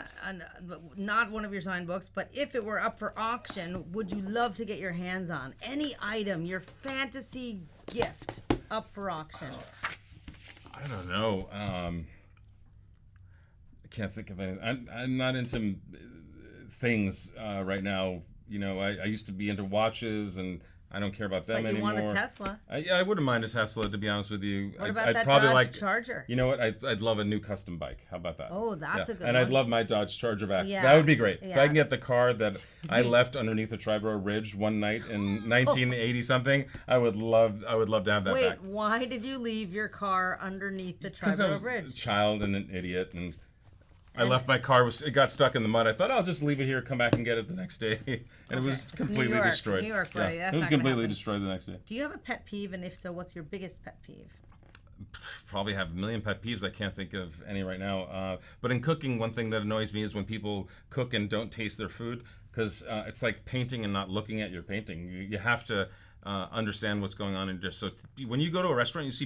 not one of your signed books, but if it were up for auction, would you love to get your hands on? Any item, your fantasy gift, up for auction. I don't know. I can't think of anything. I'm not into things right now. I used to be into watches, and I don't care about them But you anymore. want a Tesla. I wouldn't mind a Tesla, to be honest with you. What about I'd that probably Dodge Charger? You know what? I'd love a new custom bike. How about that? Oh, that's a good And one. I'd love my Dodge Charger back. Yeah. That would be great. If Yeah. I can get the car that I left underneath the Triborough Ridge one night in 1980 something, I would love to have that back. Wait, why did you leave your car underneath the Because I Triborough was a Bridge? child and an idiot, and I left my car. It got stuck in the mud. I thought I'll just leave it here, come back and get it the next day, and it was It's completely New York. destroyed. New York, buddy. That's it was not gonna completely happen. destroyed the next day. Do you have a pet peeve, and if so, what's your biggest pet peeve? Probably have a million pet peeves. I can't think of any right now. But in cooking, one thing that annoys me is when people cook and don't taste their food, because it's like painting and not looking at your painting. You have to understand what's going on in your dish. So when you go to a restaurant, you see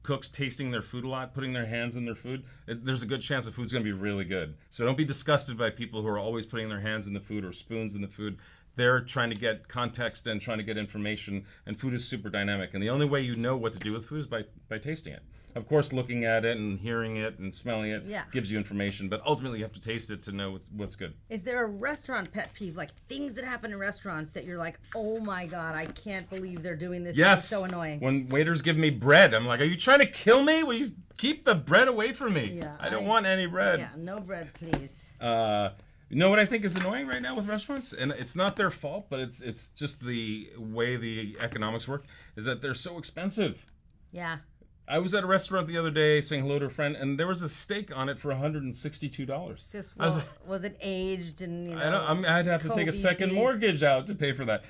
cooks tasting their food a lot, putting their hands in their food, there's a good chance the food's going to be really good. So don't be disgusted by people who are always putting their hands in the food or spoons in the food. They're trying to get context and trying to get information, and food is super dynamic. And the only way you know what to do with food is by tasting it. Of course, looking at it and hearing it and smelling it gives you information, but ultimately you have to taste it to know what's good. Is there a restaurant pet peeve, like things that happen in restaurants that you're like, oh my God, I can't believe they're doing this? Yes. It's so annoying. When waiters give me bread, I'm like, are you trying to kill me? Will you keep the bread away from me? Yeah, I don't want any bread. Yeah, no bread, please. You know what I think is annoying right now with restaurants? And it's not their fault, but it's just the way the economics work, is that they're so expensive. Yeah. I was at a restaurant the other day saying hello to a friend, and there was a steak on it for $162. Just I was, was it aged and I'd have to take a second mortgage out to pay for that.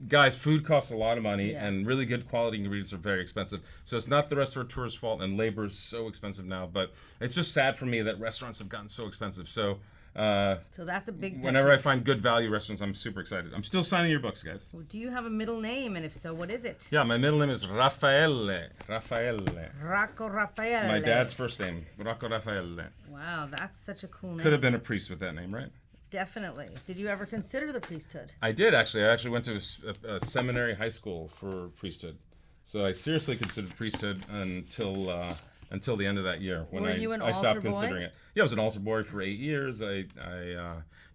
Guys, food costs a lot of money, and really good quality ingredients are very expensive. So it's not the restaurateur's fault, and labor is so expensive now. But it's just sad for me that restaurants have gotten so expensive. So that's a big pet whenever I peeve. find good value restaurants, I'm super excited. I'm still signing your books, guys. Do you have a middle name, and if so, what is it? Yeah, my middle name is Raffaele. Rocco Raffaele. My dad's first name, Rocco Raffaele. Wow, that's such a cool name. Could have been a priest with that name, right? Definitely. Did you ever consider the priesthood? I did, actually. I actually went to a seminary high school for priesthood. So I seriously considered priesthood until the end of that year when Were you an I stopped altar boy? considering it. Yeah, I was an altar boy for 8 years. I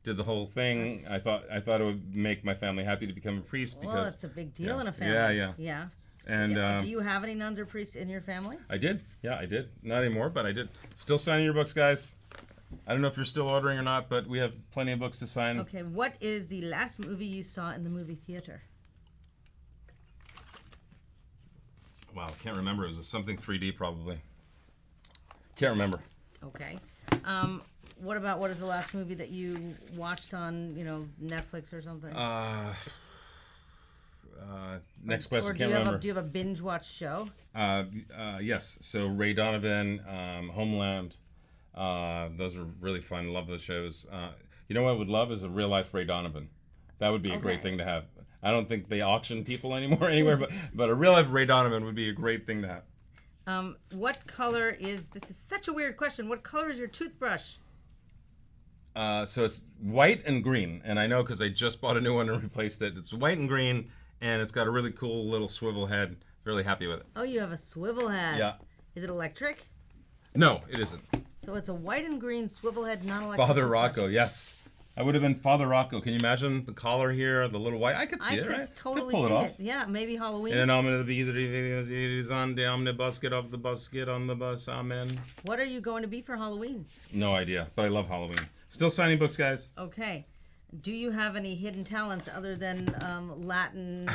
did the whole thing. I thought it would make my family happy to become a priest because Well, it's a big deal in a family. Yeah. Yeah. And do you have any nuns or priests in your family? I did. Yeah, I did. Not anymore, but I did. Still signing your books, guys. I don't know if you're still ordering or not, but we have plenty of books to sign. Okay, what is the last movie you saw in the movie theater? Wow, can't remember. It was something 3D probably. Can't remember. Okay. What is the last movie that you watched on, Netflix or something? Next question. Or Can't remember. Do you have a binge watch show? Yes. So Ray Donovan, Homeland. Those are really fun. Love those shows. You know what I would love is a real life Ray Donovan. That would be a great thing to have. I don't think they auction people anymore anywhere, but a real life Ray Donovan would be a great thing to have. What color this is such a weird question. What color is your toothbrush? So it's white and green, and I know because I just bought a new one and replaced it. It's white and green, and it's got a really cool little swivel head. Really happy with it. Oh, you have a swivel head. Yeah. Is it electric? No, it isn't. So it's a white and green swivel head non-electric. Father toothbrush. Rocco, yes. I would have been Father Rocco. Can you imagine the collar here, the little white? I could see I it, could right? totally pull it see off. it. Yeah, maybe Halloween. And I'm going to be on the omnibus, get off the bus, get on the bus, amen. What are you going to be for Halloween? No idea, but I love Halloween. Still signing books, guys. Okay. Do you have any hidden talents other than Latin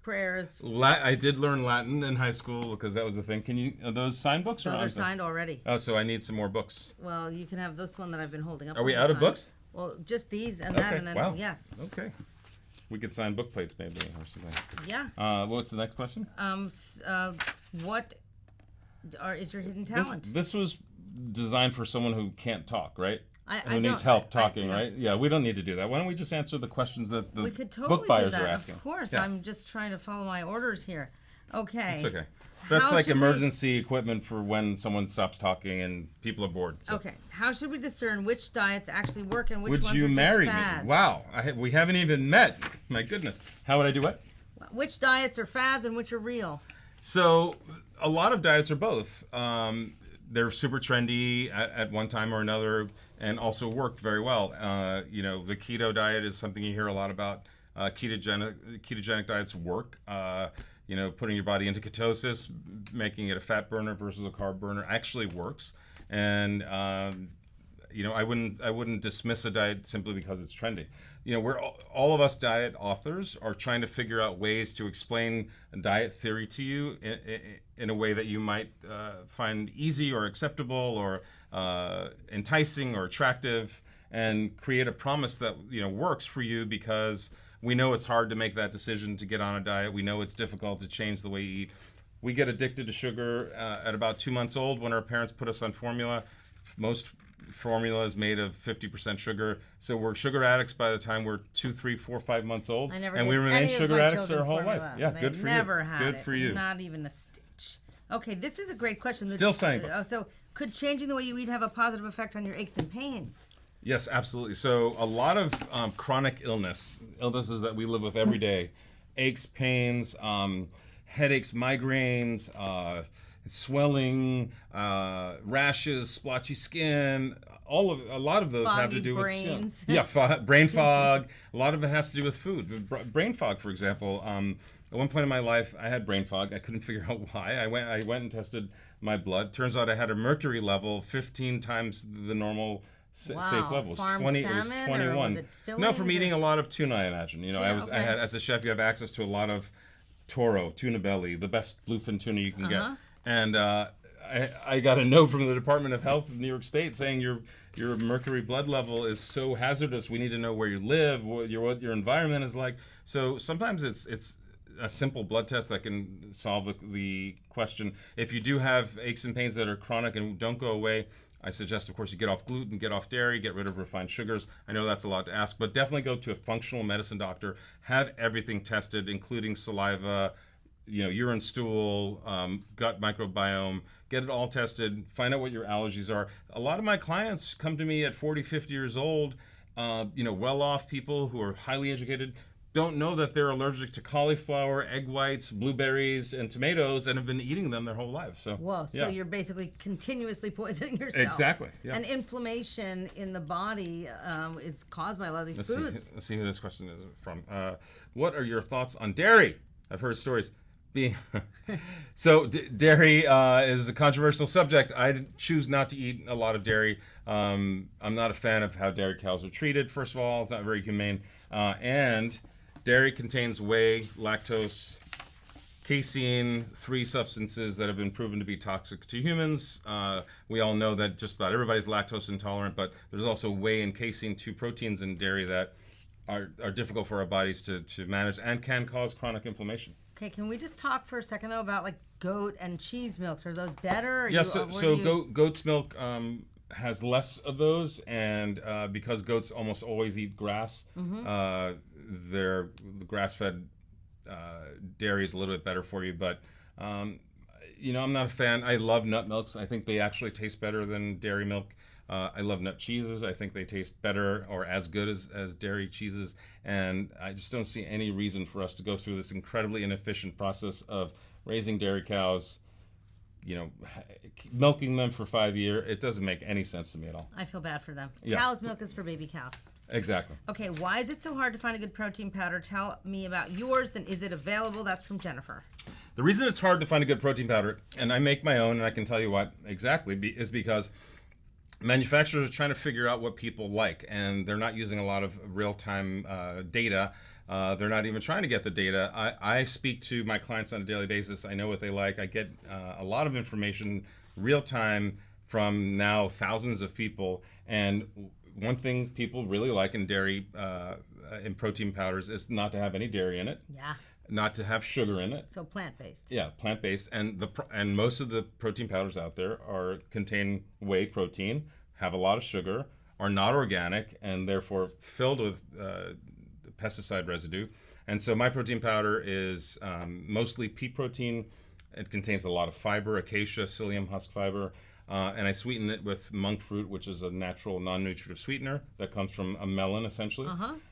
prayers? I did learn Latin in high school because that was the thing. Are those signed books? Those or are signed already. Oh, so I need some more books. Well, you can have this one that I've been holding up. Are we all the out of time. books? Well, just these and that, Okay, and then wow. yes. Okay. We could sign book plates maybe or something. Yeah. What's the next question? What is your hidden talent? This was designed for someone who can't talk, right? Who needs don't- help talking, right? Yeah, we don't need to do that. Why don't we just answer the questions that the We could totally book buyers do that. are asking? Of course. Yeah. I'm just trying to follow my orders here. Okay. It's okay. That's How like should we- emergency equipment for when someone stops talking and people are bored. So. Okay. How should we discern which diets actually work and which Would ones you are marry just me? fads? Wow, we haven't even met. My goodness. How would I do what? Which diets are fads and which are real? So a lot of diets are both. They're super trendy at one time or another, and also work very well. The keto diet is something you hear a lot about. Ketogenic diets work. Putting your body into ketosis, making it a fat burner versus a carb burner actually works. And I wouldn't dismiss a diet simply because it's trendy. We're all of us diet authors are trying to figure out ways to explain diet theory to you in a way that you might find easy or acceptable or enticing or attractive, and create a promise that works for you, because we know it's hard to make that decision to get on a diet. We know it's difficult to change the way you eat. We get addicted to sugar at about 2 months old when our parents put us on formula. Most formula is made of 50% sugar, so we're sugar addicts by the time we're 2, 3, 4, 5 months old, I never and did we remain any of sugar my addicts our children's whole formula. life. Yeah, They good for never you. had Good it. for you. Not even a stitch. Okay, this is a great question. Still saying books. Oh, so could changing the way you eat have a positive effect on your aches and pains? Yes, absolutely. So a lot of chronic illnesses that we live with every day, aches, pains, headaches, migraines, swelling, rashes, splotchy skin. A lot of those have to Foggy do brains. with brain fog. A lot of it has to do with food. Brain fog, for example. At one point in my life, I had brain fog. I couldn't figure out why. I went and tested my blood. Turns out I had a mercury level 15 times the normal safe level. It was Farmed 20. It was salmon, 21. or was it No, from fillings, eating or- a lot of tuna, I imagine. I okay. had, as a chef, you have access to a lot of toro, tuna belly, the best bluefin tuna you can get. And I got a note from the Department of Health of New York State saying your mercury blood level is so hazardous. We need to know where you live, what your environment is like. So sometimes it's a simple blood test that can solve the question. If you do have aches and pains that are chronic and don't go away, I suggest, of course, you get off gluten, get off dairy, get rid of refined sugars. I know that's a lot to ask, but definitely go to a functional medicine doctor. Have everything tested, including saliva, urine, stool, gut microbiome. Get it all tested. Find out what your allergies are. A lot of my clients come to me at 40, 50 years old, well-off people who are highly educated, don't know that they're allergic to cauliflower, egg whites, blueberries, and tomatoes, and have been eating them their whole lives. So, Whoa, so yeah. you're basically continuously poisoning yourself. Exactly, yeah. And inflammation in the body is caused by a lot of these foods. Let's see who this question is from. What are your thoughts on dairy? I've heard stories. So dairy is a controversial subject. I choose not to eat a lot of dairy. I'm not a fan of how dairy cows are treated. First of all, it's not very humane. And dairy contains whey, lactose, casein, 3 substances that have been proven to be toxic to humans. We all know that just about everybody's lactose intolerant, but there's also whey and casein, 2 proteins in dairy that are difficult for our bodies to manage and can cause chronic inflammation. Okay, can we just talk for a second though about like goat and cheese milks? Are those better? Or Yeah, goat's milk has less of those, and because goats almost always eat grass, the grass-fed dairy is a little bit better for you. But I'm not a fan. I love nut milks. I think they actually taste better than dairy milk. I love nut cheeses. I think they taste better or as good as dairy cheeses. And I just don't see any reason for us to go through this incredibly inefficient process of raising dairy cows, milking them for 5 years, it doesn't make any sense to me at all. I feel bad for them. Yeah. Cow's milk is for baby cows. Exactly. Okay, why is it so hard to find a good protein powder? Tell me about yours, and is it available? That's from Jennifer. The reason it's hard to find a good protein powder, and I make my own, and I can tell you what exactly, is because manufacturers are trying to figure out what people like, and they're not using a lot of real-time data. They're not even trying to get the data. I speak to my clients on a daily basis. I know what they like. I get a lot of information real-time from now thousands of people, and one thing people really like in dairy, in protein powders, is not to have any dairy in it. Yeah. Not to have sugar in it. So plant-based. Yeah, plant-based, and most of the protein powders out there contain whey protein, have a lot of sugar, are not organic, and therefore filled with pesticide residue. And so my protein powder is mostly pea protein. It contains a lot of fiber, acacia, psyllium husk fiber, and I sweeten it with monk fruit, which is a natural non-nutritive sweetener that comes from a melon, essentially.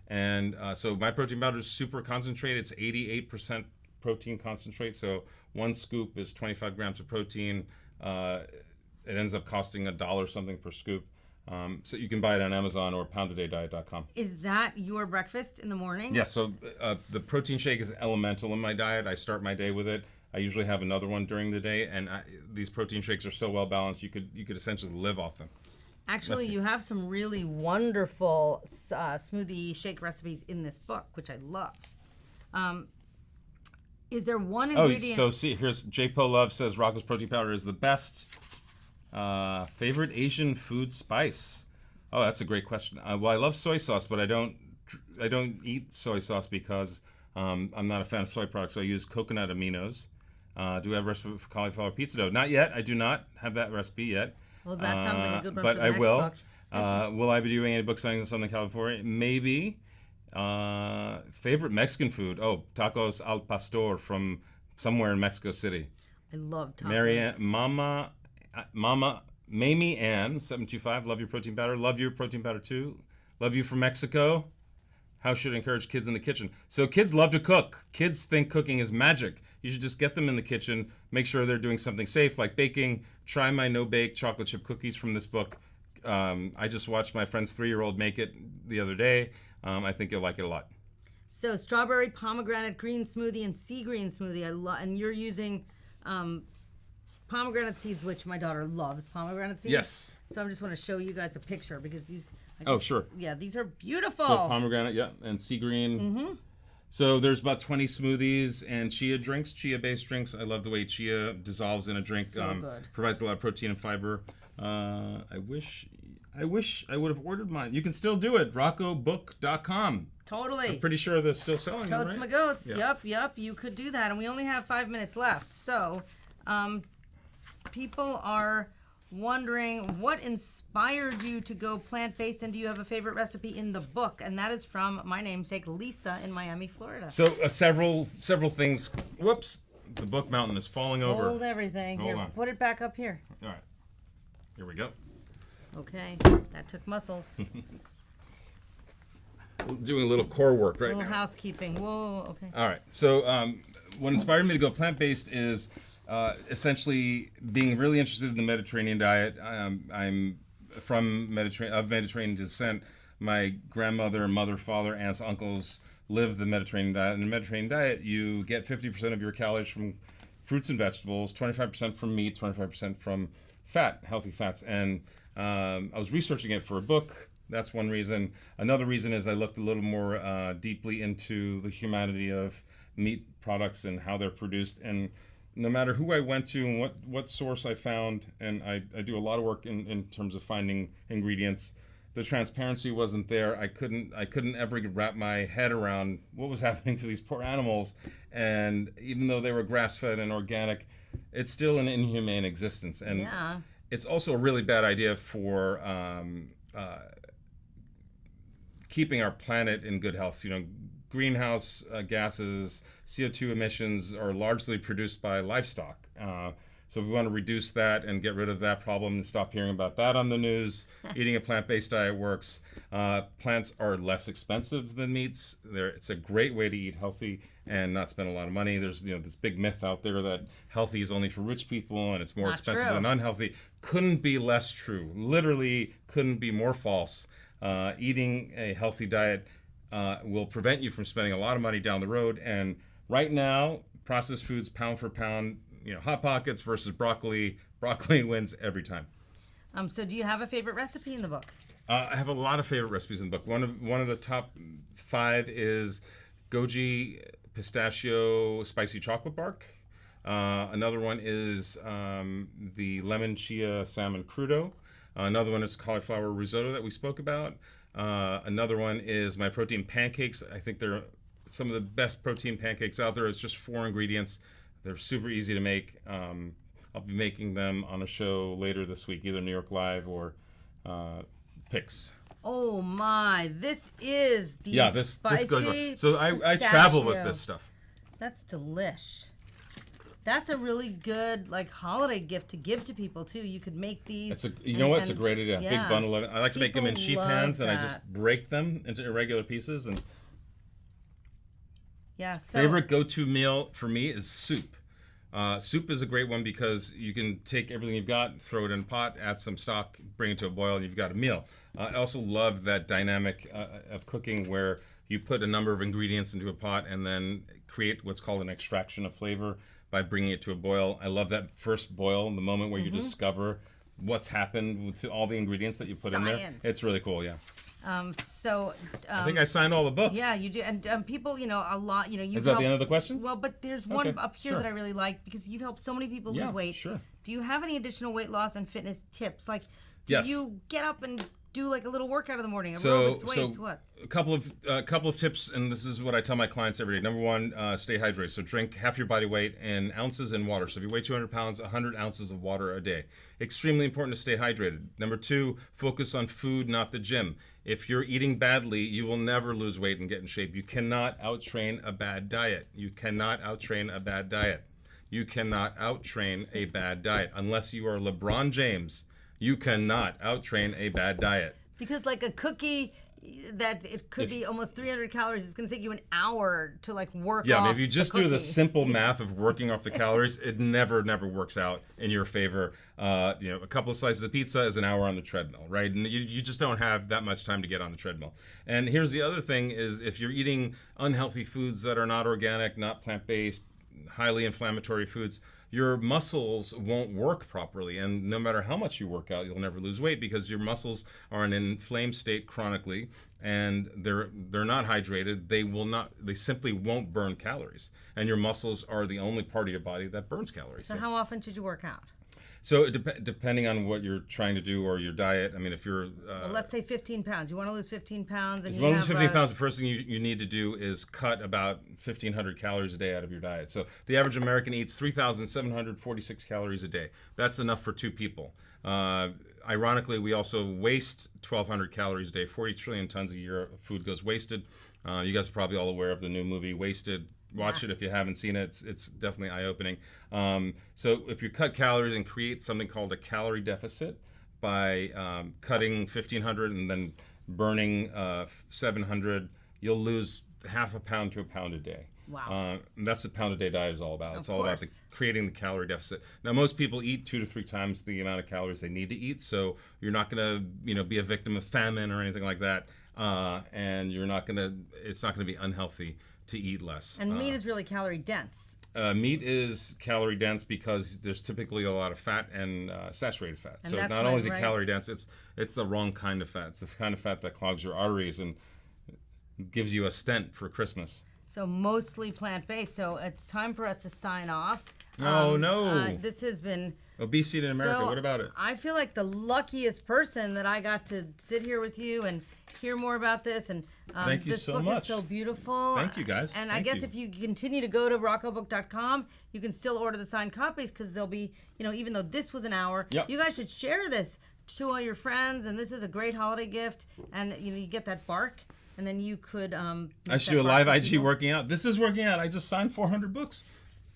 And so my protein powder is super concentrated. It's 88% protein concentrate. So one scoop is 25 grams of protein. It ends up costing $1 something per scoop. So you can buy it on Amazon or poundadaydiet.com. Is that your breakfast in the morning? Yeah, so the protein shake is elemental in my diet. I start my day with it. I usually have another one during the day, and these protein shakes are so well balanced, you could essentially live off them. Actually, you have some really wonderful smoothie shake recipes in this book, which I love. Is there one ingredient? Oh, so see, here's J. Po Love says Rocco's protein powder is the best. Favorite Asian food spice? Oh, that's a great question. Well, I love soy sauce, but I don't eat soy sauce because I'm not a fan of soy products. So I use coconut aminos. Do we have a recipe for cauliflower pizza dough? Not yet. I do not have that recipe yet. Well, that sounds like a good one but for the I next will. book. Will I be doing any book signings in Southern California? Maybe. Favorite Mexican food? Oh, tacos al pastor from somewhere in Mexico City. I love tacos. Marianne, Mama, Mamie Ann, 725. Love your protein powder. Love your protein powder too. Love you from Mexico. How should I encourage kids in the kitchen? So kids love to cook. Kids think cooking is magic. You should just get them in the kitchen, make sure they're doing something safe like baking. Try my no-bake chocolate chip cookies from this book. I just watched my friend's 3-year-old make it the other day. I think you'll like it a lot. So strawberry, pomegranate, green smoothie, and sea green smoothie. I love, and you're using pomegranate seeds, which my daughter loves pomegranate seeds. Yes. So I just want to show you guys a picture because these. Oh, sure. Yeah, these are beautiful. So pomegranate, yeah, and sea green. Mm-hmm. So there's about 20 smoothies and chia drinks, chia-based drinks. I love the way chia dissolves in a drink. So good. Provides a lot of protein and fiber. I wish I would have ordered mine. You can still do it. RoccoBook.com. Totally. I'm pretty sure they're still selling Totes them, my right? goats. Yeah. Yep. You could do that. And we only have 5 minutes left. So people are wondering what inspired you to go plant-based, and do you have a favorite recipe in the book? And that is from my namesake Lisa in Miami, Florida. So several things. Whoops. The book mountain is falling over. Hold everything. Hold Here, on. put it back up here. All right. Here we go. Okay. That took muscles. Doing a little core work right A little now. housekeeping. Whoa, okay. All right. So what inspired me to go plant-based is essentially being really interested in the Mediterranean diet. I'm from Mediterranean descent. My grandmother, mother, father, aunts, uncles live the Mediterranean diet. In the Mediterranean diet, you get 50% of your calories from fruits and vegetables, 25% from meat, 25% from fat, healthy fats. And I was researching it for a book. That's one reason. Another reason is I looked a little more deeply into the humanity of meat products and how they're produced. And no matter who I went to and what source I found, and I do a lot of work in terms of finding ingredients, the transparency wasn't there. I couldn't ever wrap my head around what was happening to these poor animals. And even though they were grass-fed and organic, it's still an inhumane existence. And Yeah. it's also a really bad idea for keeping our planet in good health. You know, greenhouse gases, CO2 emissions are largely produced by livestock. So if we want to reduce that and get rid of that problem and stop hearing about that on the news, eating a plant-based diet works. Plants are less expensive than meats. It's a great way to eat healthy and not spend a lot of money. There's this big myth out there that healthy is only for rich people and it's more Not expensive true. than unhealthy. Couldn't be less true. Literally couldn't be more false. Eating a healthy diet will prevent you from spending a lot of money down the road. And right now, processed foods pound for pound, Hot Pockets versus broccoli. Broccoli wins every time. So do you have a favorite recipe in the book? I have a lot of favorite recipes in the book. One of the top 5 is goji pistachio spicy chocolate bark. Another one is the lemon chia salmon crudo. Another one is cauliflower risotto that we spoke about. Another one is my protein pancakes. I think they're some of the best protein pancakes out there. It's just 4 ingredients. They're super easy to make. I'll be making them on a show later this week, either New York Live or Pix. Oh my! This is the this spicy goes well. So I pistachio. travel with this stuff. That's delish. That's a really good holiday gift to give to people too. You could make these. It's a great idea. Yeah. Big bundle of it. I like to make them in People sheet love pans, and I that. just break them into irregular pieces. And Yeah. So favorite go-to meal for me is soup. Soup is a great one because you can take everything you've got, throw it in a pot, add some stock, bring it to a boil, and you've got a meal. I also love that dynamic of cooking where you put a number of ingredients into a pot and then create what's called an extraction of flavor by bringing it to a boil. I love that first boil, the moment where you discover what's happened to all the ingredients that you put in there. Science. It's really cool, yeah. I think I signed all the books. Yeah, you do, and people, a lot, you've Is that helped, the end of the questions? Well, but there's one Okay, up here sure. that I really like because you've helped so many people lose Yeah, weight. sure. Do you have any additional weight loss and fitness tips? Do Yes. you get up and do a little workout in the morning? So, Aerobics, weights, what? a couple of tips, and this is what I tell my clients every day. Number one, stay hydrated. So drink half your body weight in ounces in water. So if you weigh 200 pounds, 100 ounces of water a day. Extremely important to stay hydrated. Number two, focus on food, not the gym. If you're eating badly, you will never lose weight and get in shape. You cannot out-train a bad diet. You cannot out-train a bad diet. You cannot out-train a bad diet. Unless you are LeBron James, you cannot out-train a bad diet. Because a cookie that it could be almost 300 calories, it's going to take you an hour to work Yeah, off I mean, if you just do the cookie. simple math of working off the calories, it never works out in your favor. A couple of slices of pizza is an hour on the treadmill, right? And you just don't have that much time to get on the treadmill. And here's the other thing is if you're eating unhealthy foods that are not organic, not plant-based, highly inflammatory foods, your muscles won't work properly. And no matter how much you work out, you'll never lose weight because your muscles are in an inflamed state chronically and they're not hydrated. They simply won't burn calories. And your muscles are the only part of your body that burns calories. So how often should you work out? So depending on what you're trying to do or your diet, I mean, if you're... Well, let's say 15 pounds. You want to lose 15 pounds and If you you want to have lose 15 pounds, the first thing you need to do is cut about 1,500 calories a day out of your diet. So the average American eats 3,746 calories a day. That's enough for 2 people. Ironically, we also waste 1,200 calories a day. 40 trillion tons a year of food goes wasted. You guys are probably all aware of the new movie Wasted. Watch it if you haven't seen it. It's definitely eye-opening. So if you cut calories and create something called a calorie deficit by cutting 1,500 and then burning 700, you'll lose half a pound to a pound a day. Wow. And that's what pound a day diet is all about. It's all about course. creating the calorie deficit. Now, most people eat 2 to 3 times the amount of calories they need to eat, so you're not going to, be a victim of famine or anything like that, and it's not going to be unhealthy to eat less. And meat is really calorie dense. Meat is calorie dense because there's typically a lot of fat and saturated fat. And So that's not only is it right. calorie dense, it's the wrong kind of fat. It's the kind of fat that clogs your arteries and gives you a stent for Christmas. So mostly plant-based. So it's time for us to sign off. Oh, no. This has been Obesity in America, so- what about it? I feel like the luckiest person that I got to sit here with you and hear more about this. And Thank you this so book much. is so beautiful. Thank you, guys. And I Thank guess you. if you continue to go to roccobook.com, you can still order the signed copies because they'll be, even though this was an hour, Yep. you guys should share this to all your friends. And this is a great holiday gift. And you get that bark. And then you could. I should do a live IG working out. This is working out. I just signed 400 books.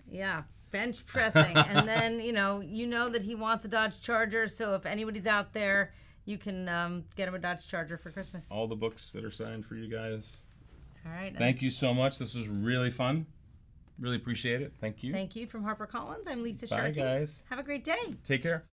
Yeah. Bench pressing. And then, you know that he wants a Dodge Charger, so if anybody's out there, you can get him a Dodge Charger for Christmas. All the books that are signed for you guys. All right. Thank you so much. This was really fun. Really appreciate it. Thank you. Thank you from HarperCollins. I'm Lisa Bye, Sharkey. guys. Have a great day. Take care.